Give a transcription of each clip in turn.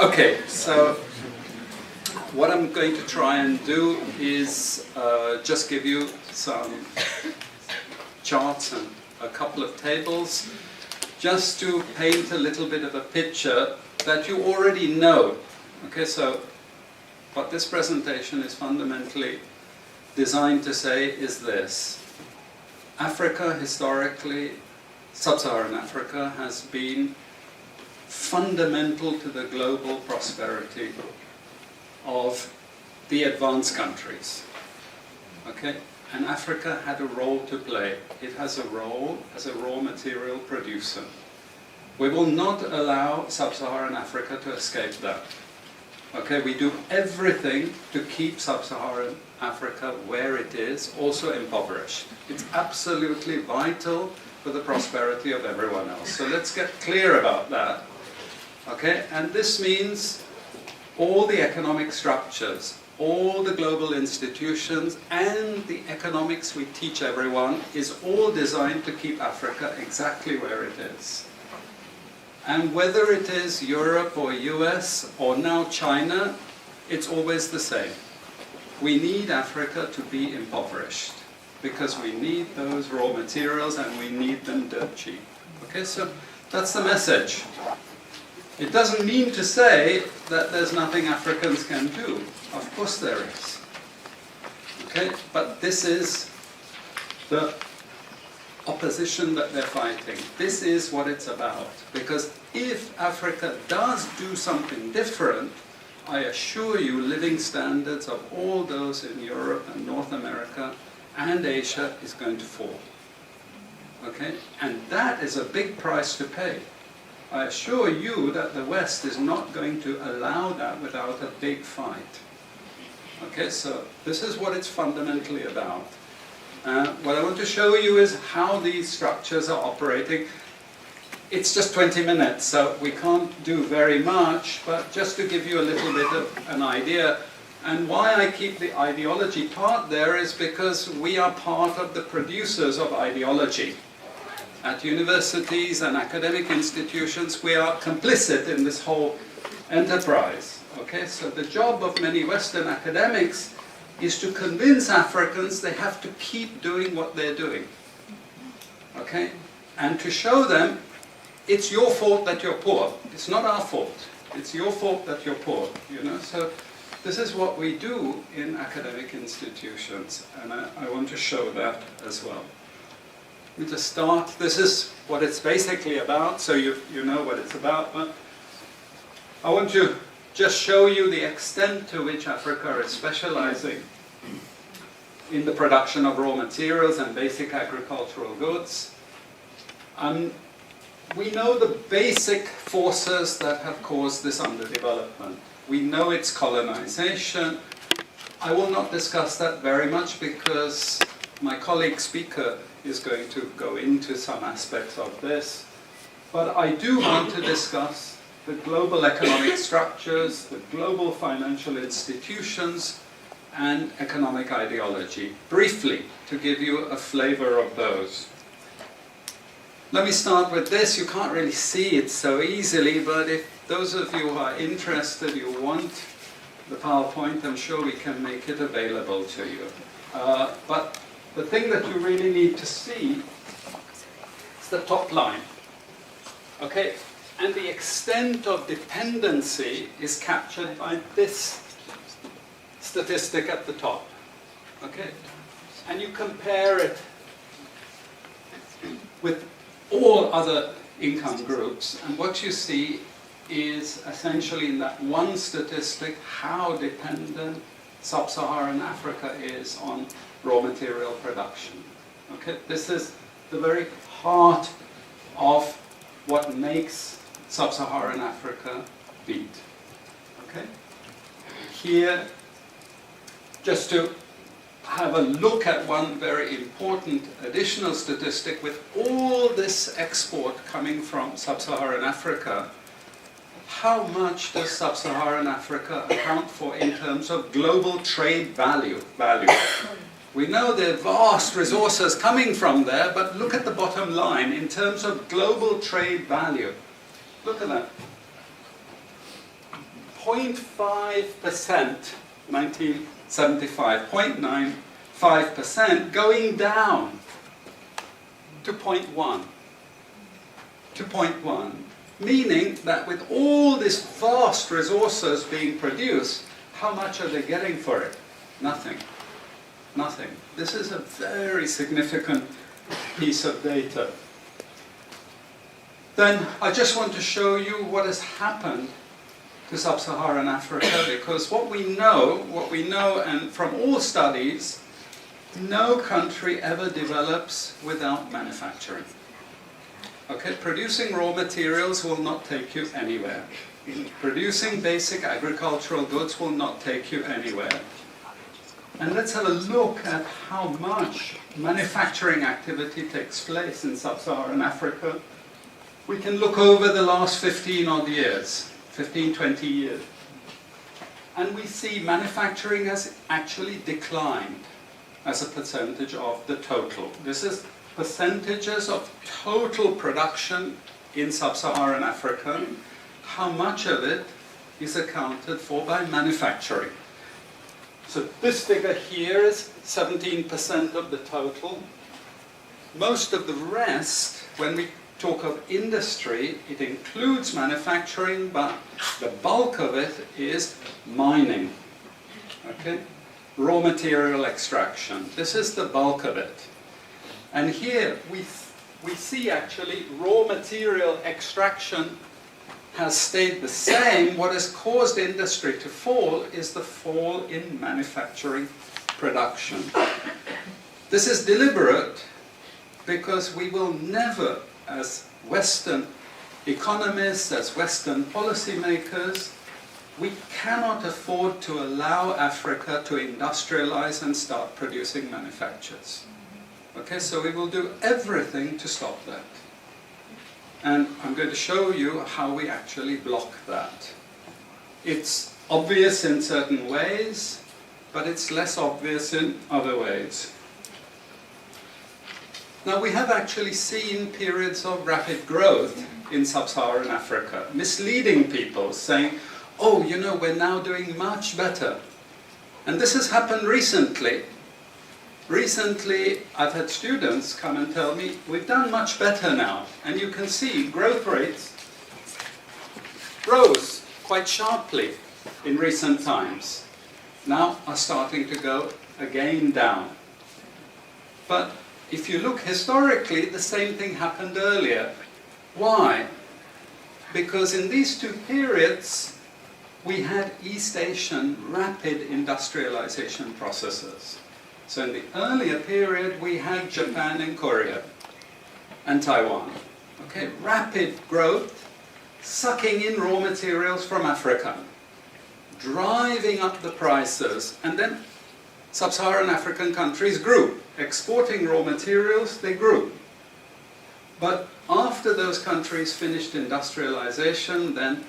Okay, so what I'm going to try and do is just give you some charts and a couple of tables just to paint a little bit of a picture that you already know. Okay, so what this presentation is fundamentally designed to say is this. Africa, historically, sub-Saharan Africa, has been fundamental to the global prosperity of the advanced countries. Okay? And Africa had a role to play. It has a role as a raw material producer. We will not allow sub-Saharan Africa to escape that. Okay, we do everything to keep sub-Saharan Africa where it is, also impoverished. It's absolutely vital for the prosperity of everyone else. So let's get clear about that. Okay, and this means all the economic structures, all the global institutions, and the economics we teach everyone is all designed to keep Africa exactly where it is. And whether it is Europe or US or now China, it's always the same. We need Africa to be impoverished because we need those raw materials and we need them dirt cheap. Okay, so that's the message. It doesn't mean to say that there's nothing Africans can do. Of course there is. Okay, but this is the opposition that they're fighting. This is what it's about. Because if Africa does do something different, I assure you living standards of all those in Europe and North America and Asia is going to fall. Okay? And that is a big price to pay. I assure you that the West is not going to allow that without a big fight. Okay, so this is what it's fundamentally about. What I want to show you is how these structures are operating. It's just 20 minutes, so we can't do very much, but just to give you a little bit of an idea. And why I keep the ideology part there is because we are part of the producers of ideology. At universities and academic institutions, we are complicit in this whole enterprise. Okay, so the job of many Western academics is to convince Africans they have to keep doing what they're doing. Okay? And to show them it's your fault that you're poor. It's not our fault. It's your fault that you're poor. You know? So this is what we do in academic institutions, and I want to show that as well. Let me just start. This is what it's basically about, so you know what it's about. But I want to just show you the extent to which Africa is specializing in the production of raw materials and basic agricultural goods. We know the basic forces that have caused this underdevelopment. We know it's colonization. I will not discuss that very much because my colleague speaker is going to go into some aspects of this. But I do want to discuss the global economic structures, the global financial institutions, and economic ideology, briefly, to give you a flavor of those. Let me start with this. You can't really see it so easily, but if those of you who are interested, you want the PowerPoint, I'm sure we can make it available to you. But the thing that you really need to see is the top line. Okay? And the extent of dependency is captured by this statistic at the top. Okay? And you compare it with all other income groups, and what you see is essentially in that one statistic how dependent sub-Saharan Africa is on raw material production. Okay? This is the very heart of what makes sub-Saharan Africa beat. Okay? Here, just to have a look at one very important additional statistic, with all this export coming from sub-Saharan Africa, how much does sub-Saharan Africa account for in terms of global trade value? We know there are vast resources coming from there, but look at the bottom line in terms of global trade value. Look at that. 0.5%, 1975, 0.95% going down to 0.1. To 0.1. Meaning that with all these vast resources being produced, how much are they getting for it? Nothing. Nothing. This is a very significant piece of data. Then I just want to show you what has happened to sub-Saharan Africa, because what we know, and from all studies, no country ever develops without manufacturing. Okay, producing raw materials will not take you anywhere. Producing basic agricultural goods will not take you anywhere. And let's have a look at how much manufacturing activity takes place in sub-Saharan Africa. We can look over the last 15 odd years, 15, 20 years. And we see manufacturing has actually declined as a percentage of the total. This is percentages of total production in sub-Saharan Africa. How much of it is accounted for by manufacturing? So this figure here is 17% of the total. Most of the rest, when we talk of industry, it includes manufacturing, but the bulk of it is mining. Okay? Raw material extraction. This is the bulk of it. And here we see actually raw material extraction has stayed the same. What has caused industry to fall is the fall in manufacturing production. This is deliberate because we will never, as Western economists, as Western policymakers, we cannot afford to allow Africa to industrialize and start producing manufactures. Okay, so we will do everything to stop that. And I'm going to show you how we actually block that. It's obvious in certain ways, but it's less obvious in other ways. Now, we have actually seen periods of rapid growth in sub-Saharan Africa, misleading people, saying, oh, you know, we're now doing much better. And this has happened recently. Recently, I've had students come and tell me, we've done much better now. And you can see growth rates rose quite sharply in recent times. Now are starting to go again down. But if you look historically, the same thing happened earlier. Why? Because in these two periods, we had East Asian rapid industrialization processes. So in the earlier period, we had Japan and Korea and Taiwan. Okay, rapid growth, sucking in raw materials from Africa, driving up the prices, and then sub-Saharan African countries grew. Exporting raw materials, they grew. But after those countries finished industrialization, then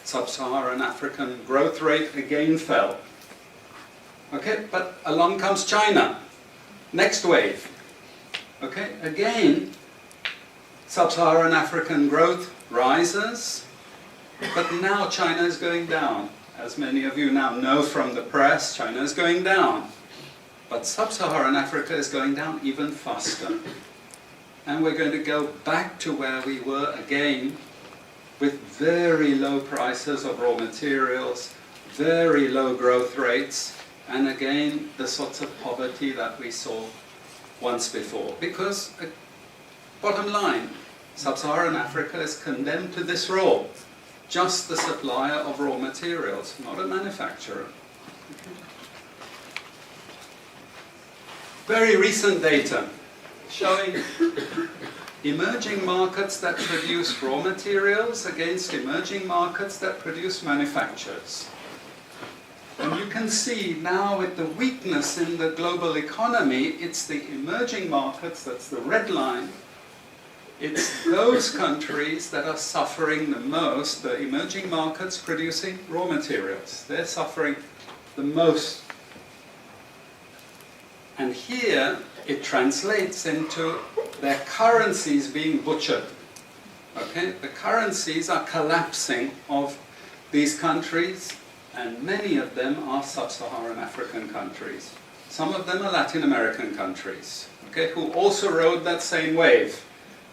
sub-Saharan African growth rate again fell. Okay, but along comes China. Next wave. Okay, again, sub-Saharan African growth rises, but now China is going down. As many of you now know from the press, China is going down. But sub-Saharan Africa is going down even faster. And we're going to go back to where we were again, with very low prices of raw materials, very low growth rates, and again, the sorts of poverty that we saw once before. Because, bottom line, sub-Saharan Africa is condemned to this role. Just the supplier of raw materials, not a manufacturer. Very recent data showing emerging markets that produce raw materials against emerging markets that produce manufactures. And you can see now with the weakness in the global economy, it's the emerging markets, that's the red line, it's those countries that are suffering the most, the emerging markets producing raw materials. They're suffering the most. And here it translates into their currencies being butchered. Okay? The currencies are collapsing of these countries, and many of them are sub-Saharan African countries. Some of them are Latin American countries, okay, who also rode that same wave.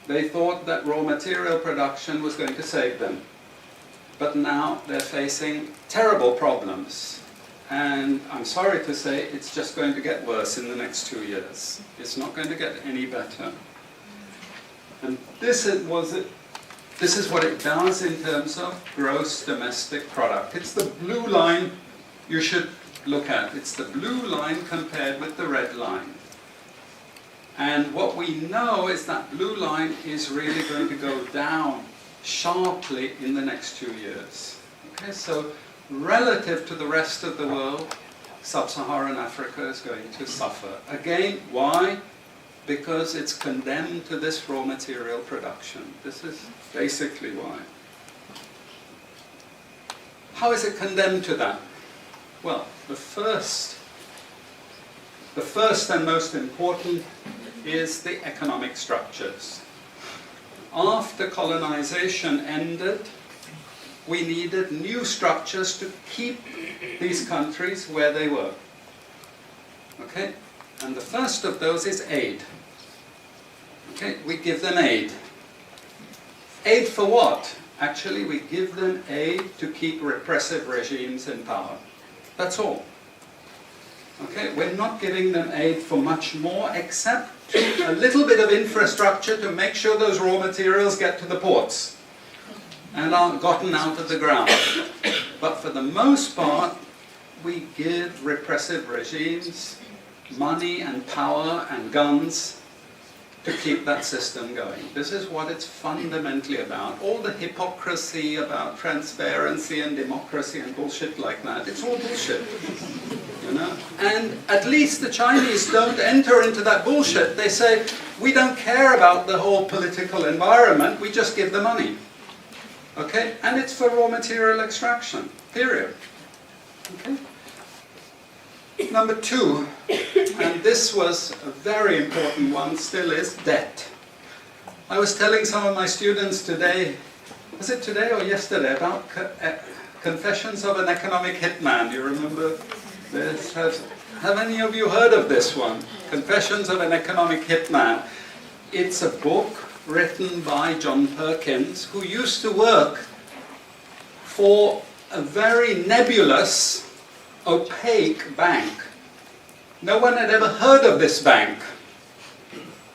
They thought that raw material production was going to save them. But now they're facing terrible problems. And I'm sorry to say, it's just going to get worse in the next 2 years. It's not going to get any better. And this is what it does in terms of gross domestic product. It's the blue line you should look at. It's the blue line compared with the red line. And what we know is that blue line is really going to go down sharply in the next 2 years. Okay, so relative to the rest of the world, sub-Saharan Africa is going to suffer. Again, why? Because it's condemned to this raw material production. This is basically why. How is it condemned to that? Well, the first and most important is the economic structures. After colonization ended, we needed new structures to keep these countries where they were. Okay? And the first of those is aid. Okay? We give them aid. Aid for what? Actually, we give them aid to keep repressive regimes in power. That's all. Okay? We're not giving them aid for much more, except a little bit of infrastructure to make sure those raw materials get to the ports and aren't gotten out of the ground. But for the most part, we give repressive regimes money and power and guns to keep that system going. This is what it's fundamentally about. All the hypocrisy about transparency and democracy and bullshit like that, it's all bullshit. You know? And at least the Chinese don't enter into that bullshit. They say, we don't care about the whole political environment, we just give the money. Okay? And it's for raw material extraction, period. Okay? Number 2, and this was a very important one, still is debt. I was telling some of my students today, was it today or yesterday, about Confessions of an Economic Hitman. Do you remember this? Have any of you heard of this one? Confessions of an Economic Hitman. It's a book written by John Perkins, who used to work for a very nebulous, opaque bank. No one had ever heard of this bank,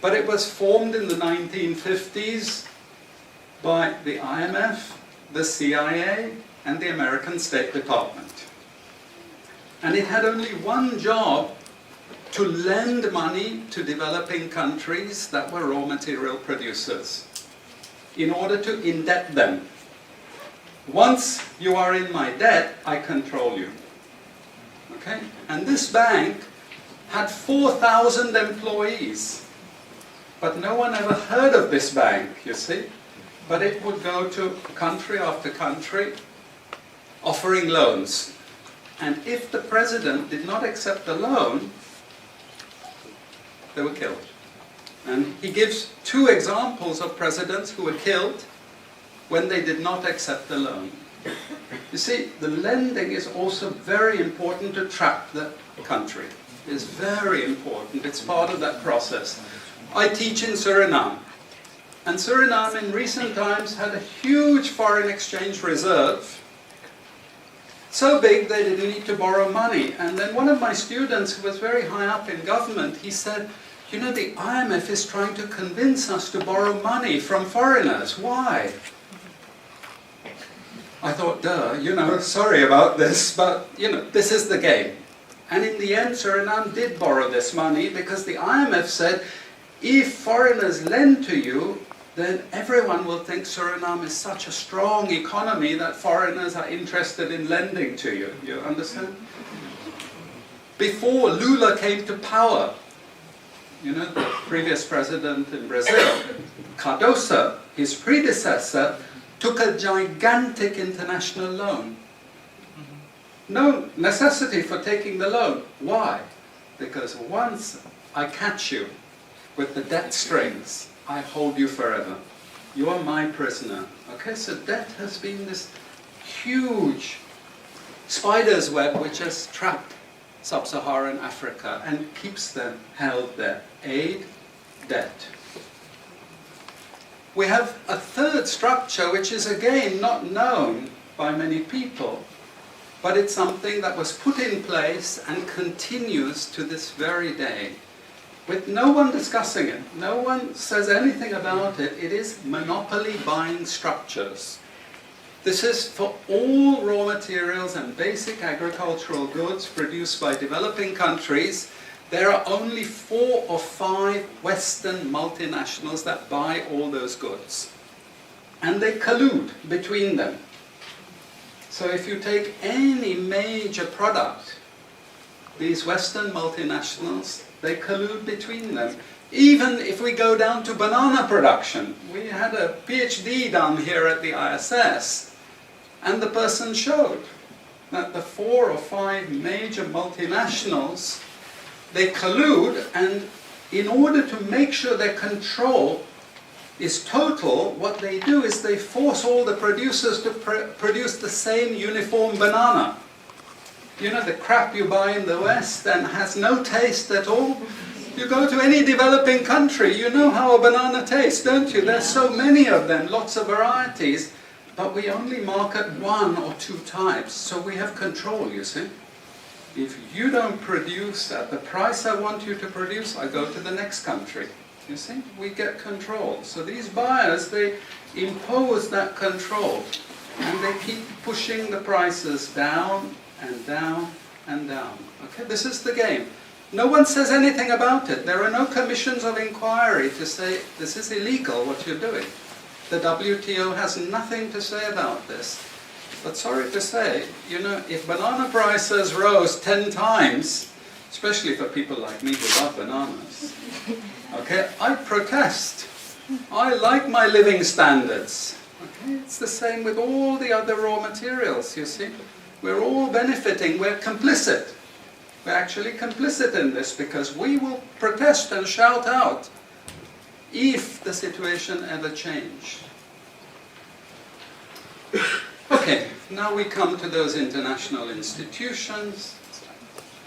but it was formed in the 1950s by the IMF, the CIA, and the American State Department. And it had only one job: to lend money to developing countries that were raw material producers in order to indebt them. Once you are in my debt, I control you. Okay? And this bank had 4,000 employees. But no one ever heard of this bank, you see. But it would go to country after country offering loans. And if the president did not accept the loan, they were killed. And he gives 2 examples of presidents who were killed when they did not accept the loan. You see, the lending is also very important to trap the country. It's very important. It's part of that process. I teach in Suriname. And Suriname in recent times had a huge foreign exchange reserve. So big they didn't need to borrow money. And then one of my students, who was very high up in government, he said, you know, the IMF is trying to convince us to borrow money from foreigners. Why? I thought, duh, you know, sorry about this, but, you know, this is the game. And in the end, Suriname did borrow this money because the IMF said, if foreigners lend to you, then everyone will think Suriname is such a strong economy that foreigners are interested in lending to you. You understand? Before Lula came to power, you know, the previous president in Brazil, Cardoso, his predecessor, took a gigantic international loan. No necessity for taking the loan. Why? Because once I catch you with the debt strings, I hold you forever. You are my prisoner. Okay, so debt has been this huge spider's web which has trapped sub-Saharan Africa and keeps them held there. Aid, debt. We have a third structure which is again not known by many people, but it's something that was put in place and continues to this very day, with no one discussing it. No one says anything about it. It is monopoly buying structures. This is for all raw materials and basic agricultural goods produced by developing countries. There are only 4 or 5 Western multinationals that buy all those goods. And they collude between them. So if you take any major product, these Western multinationals, they collude between them. Even if we go down to banana production, we had a PhD done here at the ISS, and the person showed that the 4 or 5 major multinationals, they collude, and in order to make sure their control is total, what they do is they force all the producers to produce the same uniform banana. You know, the crap you buy in the West and has no taste at all. You go to any developing country, you know how a banana tastes, don't you? There's so many of them, lots of varieties, but we only market 1 or 2 types, so we have control, you see. If you don't produce at the price I want you to produce, I go to the next country. You see, we get control. So these buyers, they impose that control, and they keep pushing the prices down and down and down. Okay, this is the game. No one says anything about it. There are no commissions of inquiry to say, this is illegal, what you're doing. The WTO has nothing to say about this. But sorry to say, you know, if banana prices rose 10 times, especially for people like me who love bananas, okay, I protest. I like my living standards. Okay, it's the same with all the other raw materials, you see. We're all benefiting, we're complicit. We're actually complicit in this because we will protest and shout out if the situation ever changed. Okay, now we come to those international institutions.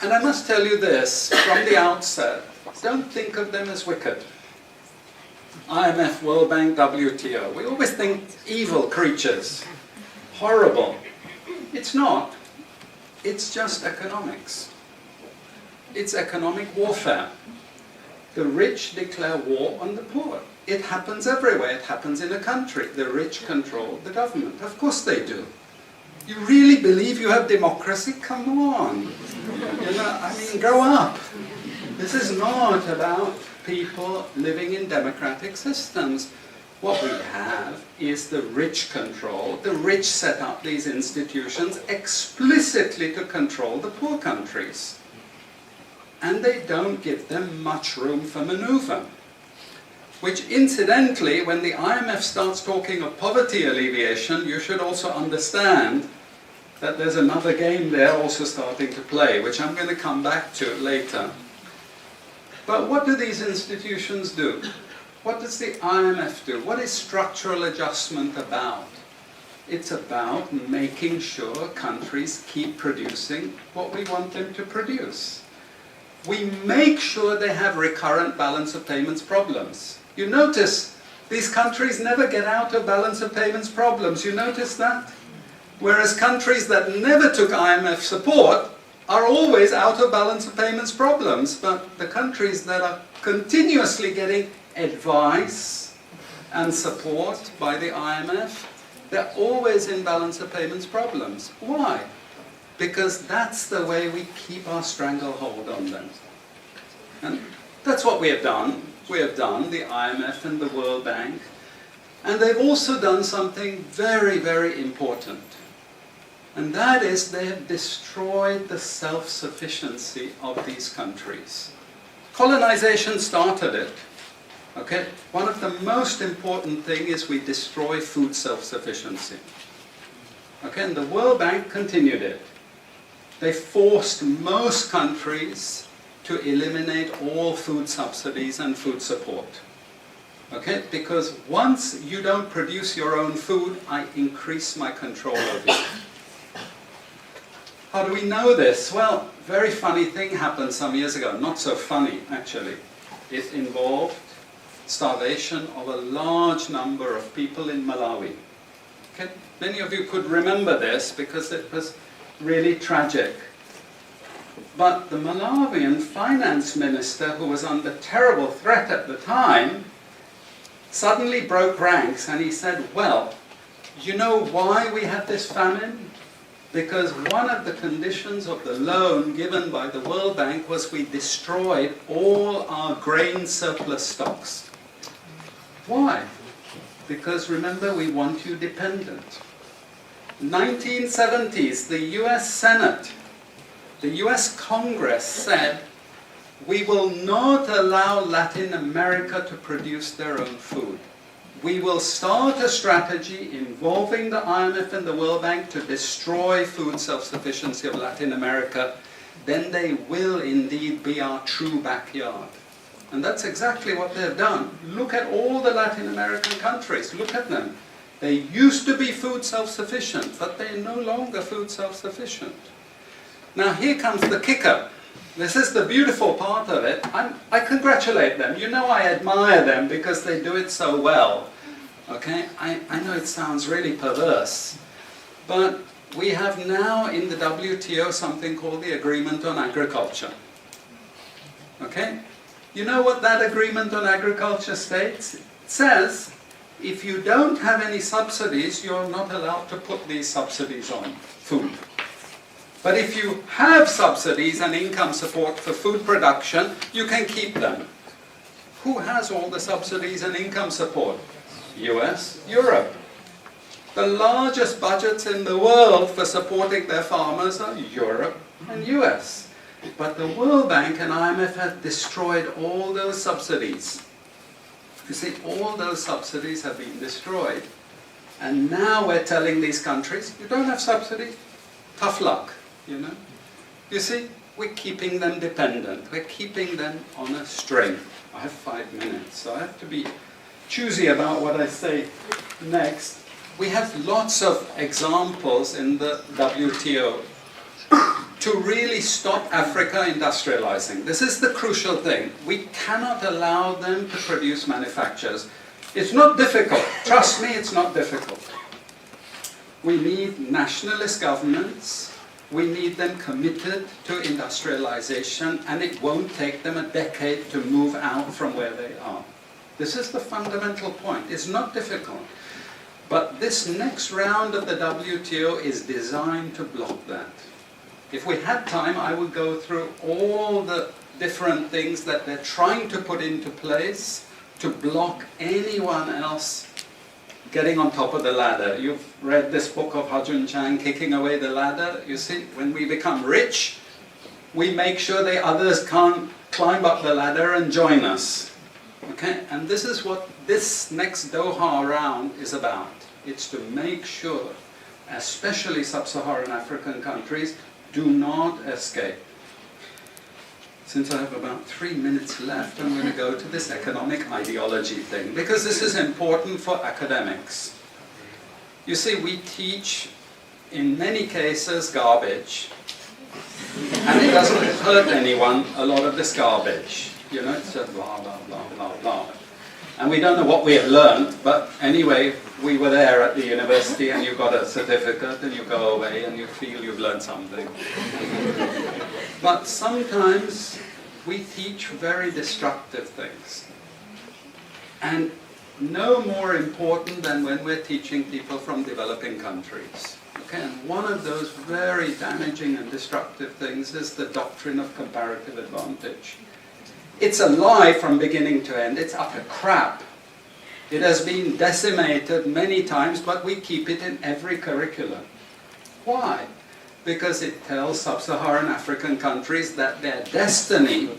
And I must tell you this from the outset, don't think of them as wicked. IMF, World Bank, WTO. We always think evil creatures, horrible. It's not. It's just economics. It's economic warfare. The rich declare war on the poor. It happens everywhere. It happens in a country. The rich control the government. Of course they do. You really believe you have democracy? Come on. You know, I mean, grow up. This is not about people living in democratic systems. What we have is the rich control. The rich set up these institutions explicitly to control the poor countries. And they don't give them much room for maneuver. Which incidentally, when the IMF starts talking of poverty alleviation, you should also understand that there's another game there also starting to play, which I'm going to come back to later. But what do these institutions do? What does the IMF do? What is structural adjustment about? It's about making sure countries keep producing what we want them to produce. We make sure they have recurrent balance of payments problems. You notice these countries never get out of balance of payments problems. You notice that? Whereas countries that never took IMF support are always out of balance of payments problems. But the countries that are continuously getting advice and support by the IMF, they're always in balance of payments problems. Why? Because that's the way we keep our stranglehold on them. And that's what we have done. We have done, the IMF and the World Bank. And they've also done something very, very important. And that is they have destroyed the self-sufficiency of these countries. Colonization started it. Okay? One of the most important things is we destroy food self-sufficiency. Okay? And the World Bank continued it. They forced most countries to eliminate all food subsidies and food support. Okay? Because once you don't produce your own food, I increase my control over you. How do we know this? Well, very funny thing happened some years ago. Not so funny, actually. It involved starvation of a large number of people in Malawi. Okay? Many of you could remember this because it was really tragic. But the Malawian finance minister, who was under terrible threat at the time, suddenly broke ranks and he said, well, you know why we had this famine? Because one of the conditions of the loan given by the World Bank was we destroyed all our grain surplus stocks. Why? Because remember, we want you dependent. 1970s, the US Senate, the US Congress said, we will not allow Latin America to produce their own food. We will start a strategy involving the IMF and the World Bank to destroy food self-sufficiency of Latin America. Then they will indeed be our true backyard. And that's exactly what they've done. Look at all the Latin American countries. Look at them. They used to be food self-sufficient, but they're no longer food self-sufficient. Now here comes the kicker. This is the beautiful part of it. I congratulate them. You know I admire them because they do it so well. Okay? I know it sounds really perverse. But we have now in the WTO something called the Agreement on Agriculture. Okay? You know what that Agreement on Agriculture states? It says, if you don't have any subsidies, you're not allowed to put these subsidies on food. But if you have subsidies and income support for food production, you can keep them. Who has all the subsidies and income support? US, Europe. The largest budgets in the world for supporting their farmers are Europe and US. But the World Bank and IMF have destroyed all those subsidies. You see, all those subsidies have been destroyed. And now we're telling these countries, you don't have subsidies, tough luck. You know? You see, we're keeping them dependent. We're keeping them on a string. I have 5 minutes, so I have to be choosy about what I say next. We have lots of examples in the WTO to really stop Africa industrializing. This is the crucial thing. We cannot allow them to produce manufacturers. It's not difficult. Trust me, it's not difficult. We need nationalist governments. We need them committed to industrialization, and it won't take them a decade to move out from where they are. This is the fundamental point. It's not difficult. But this next round of the WTO is designed to block that. If we had time, I would go through all the different things that they're trying to put into place to block anyone else getting on top of the ladder. You've read this book of Ha-Joon Chang, Kicking Away the Ladder. You see, when we become rich, we make sure the others can't climb up the ladder and join us. Okay? And this is what this next Doha round is about. It's to make sure, especially sub-Saharan African countries, do not escape. Since I have about 3 minutes left, I'm going to go to this economic ideology thing, because this is important for academics. You see, we teach, in many cases, garbage. And it doesn't hurt anyone, a lot of this garbage. You know, it's just blah, blah, blah, blah, blah. And we don't know what we have learned, but anyway, we were there at the university and you got a certificate and you go away and you feel you've learned something. But sometimes we teach very destructive things. And no more important than when we're teaching people from developing countries. Okay, and one of those very damaging and destructive things is the doctrine of comparative advantage. It's a lie from beginning to end. It's utter crap. It has been decimated many times, but we keep it in every curriculum. Why? Because it tells sub-Saharan African countries that their destiny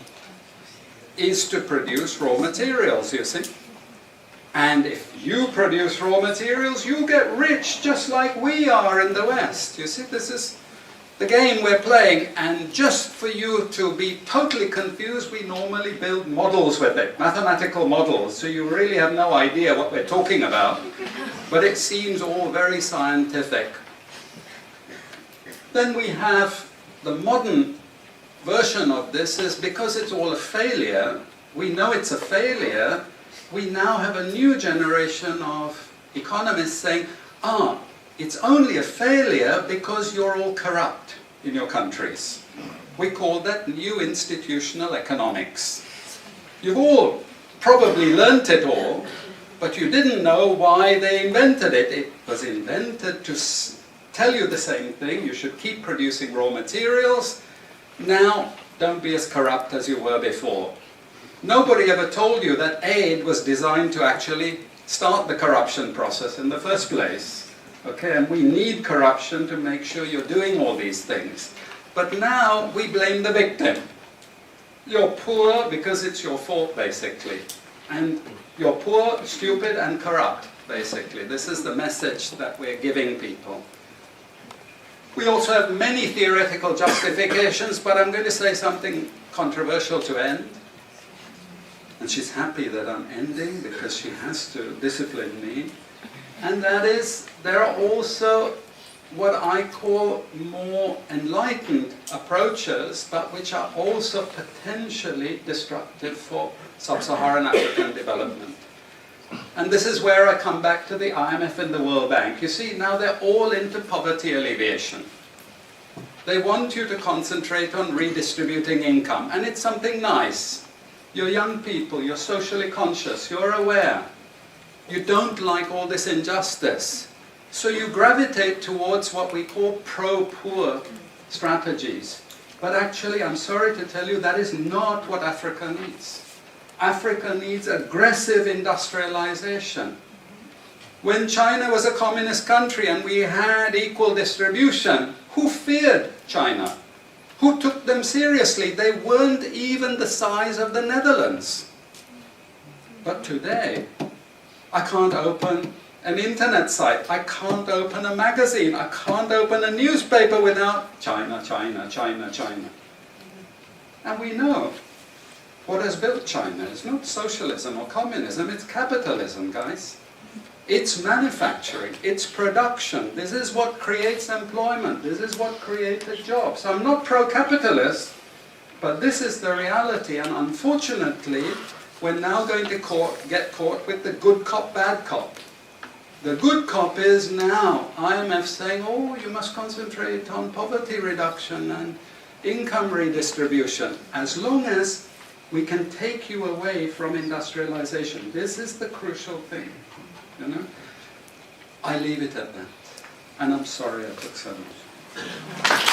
is to produce raw materials, you see. And if you produce raw materials, you get rich just like we are in the West. You see, this is the game we're playing, and just for you to be totally confused, we normally build models with it, mathematical models, so you really have no idea what we're talking about. But it seems all very scientific. Then we have the modern version of this is, because it's all a failure, we know it's a failure, we now have a new generation of economists saying, it's only a failure because you're all corrupt in your countries. We call that new institutional economics. You've all probably learnt it all, but you didn't know why they invented it. It was invented to tell you the same thing. You should keep producing raw materials. Now, don't be as corrupt as you were before. Nobody ever told you that aid was designed to actually start the corruption process in the first place. Okay, and we need corruption to make sure you're doing all these things. But now we blame the victim. You're poor because it's your fault, basically. And you're poor, stupid, and corrupt, basically. This is the message that we're giving people. We also have many theoretical justifications, but I'm going to say something controversial to end. And she's happy that I'm ending because she has to discipline me. And that is, there are also what I call more enlightened approaches, but which are also potentially destructive for sub-Saharan African development. And this is where I come back to the IMF and the World Bank. You see, now they're all into poverty alleviation. They want you to concentrate on redistributing income, and it's something nice. You're young people, you're socially conscious, you're aware. You don't like all this injustice. So you gravitate towards what we call pro-poor strategies. But actually, I'm sorry to tell you, that is not what Africa needs. Africa needs aggressive industrialization. When China was a communist country and we had equal distribution, who feared China? Who took them seriously? They weren't even the size of the Netherlands. But today, I can't open an internet site, I can't open a magazine, I can't open a newspaper without China, China, China, China. And we know what has built China. It's not socialism or communism, it's capitalism, guys. It's manufacturing, it's production. This is what creates employment, this is what created jobs. I'm not pro-capitalist, but this is the reality, and unfortunately, we're now going to get caught with the good cop, bad cop. The good cop is now IMF saying, oh, you must concentrate on poverty reduction and income redistribution, as long as we can take you away from industrialization. This is the crucial thing, you know. I leave it at that. And I'm sorry I took so much.